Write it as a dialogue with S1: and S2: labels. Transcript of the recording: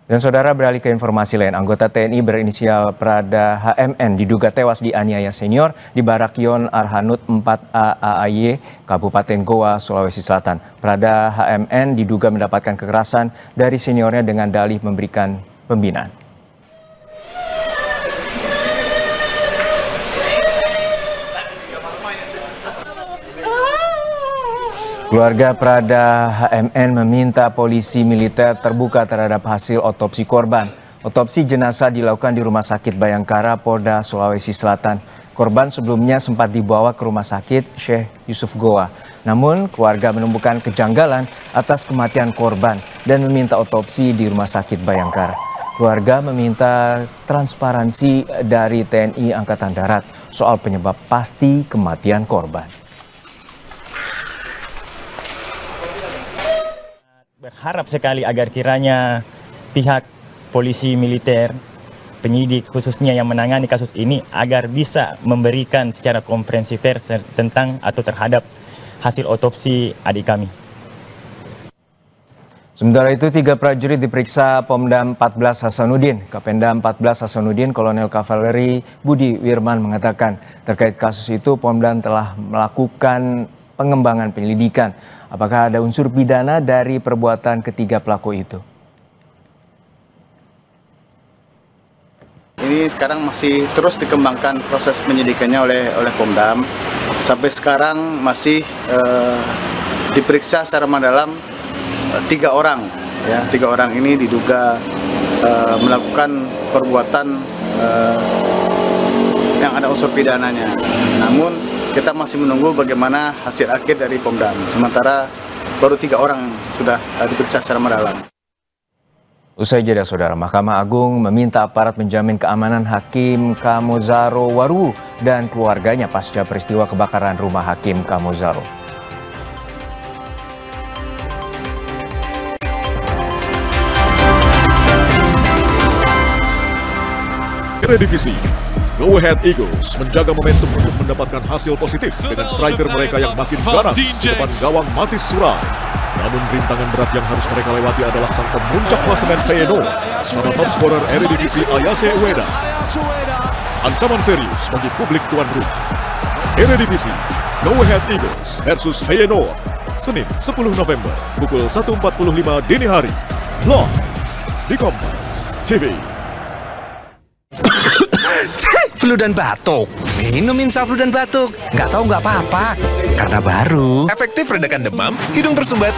S1: Dan saudara, beralih ke informasi lain, anggota TNI berinisial Prada HMN diduga tewas dianiaya senior di Barakyon Arhanud 4A AAY, Kabupaten Goa, Sulawesi Selatan. Prada HMN diduga mendapatkan kekerasan dari seniornya dengan dalih memberikan pembinaan. Keluarga Prada HMN meminta polisi militer terbuka terhadap hasil otopsi korban. Otopsi jenazah dilakukan di Rumah Sakit Bayangkara, Polda Sulawesi Selatan. Korban sebelumnya sempat dibawa ke Rumah Sakit Syekh Yusuf Goa. Namun, keluarga menemukan kejanggalan atas kematian korban dan meminta otopsi di Rumah Sakit Bayangkara. Keluarga meminta transparansi dari TNI Angkatan Darat soal penyebab pasti kematian korban.
S2: Berharap sekali agar kiranya pihak polisi militer, penyidik khususnya yang menangani kasus ini agar bisa memberikan secara komprehensif tentang atau terhadap hasil otopsi adik kami.
S1: Sementara itu, 3 prajurit diperiksa Pomdam 14 Hasanuddin. Kapendam 14 Hasanuddin, Kolonel Kavaleri Budi Wirman mengatakan terkait kasus itu Pomdam telah melakukan pengembangan penyelidikan. Apakah ada unsur pidana dari perbuatan ketiga pelaku itu?
S3: Ini sekarang masih terus dikembangkan proses penyidikannya oleh Pomdam. Sampai sekarang masih diperiksa secara mendalam 3 orang. Ya, 3 orang ini diduga melakukan perbuatan yang ada unsur pidananya. Namun kita masih menunggu bagaimana hasil akhir dari Pomdam. Sementara baru 3 orang sudah diperiksa secara mendalam.
S1: Usai jeda, saudara, Mahkamah Agung meminta aparat menjamin keamanan Hakim Kamozaro Waru dan keluarganya pasca peristiwa kebakaran rumah Hakim Kamozaro.
S4: Eredivisie, Go Ahead Eagles menjaga momentum untuk mendapatkan hasil positif dengan striker mereka yang makin ganas di depan gawang Matis Surai. Namun rintangan berat yang harus mereka lewati adalah sang pemuncak klasemen Feyenoord sama top scorer Eredivisie Ayase Ueda. Ancaman serius bagi publik tuan rumah. Eredivisie, Go Ahead Eagles versus Feyenoord, Senin 10 November pukul 1.45 dini hari. Live di Kompas TV.
S5: Flu dan batuk. Minum Insaflu dan batuk. Nggak tahu nggak apa-apa. Karena baru.
S6: Efektif redakan demam, hidung tersumbat,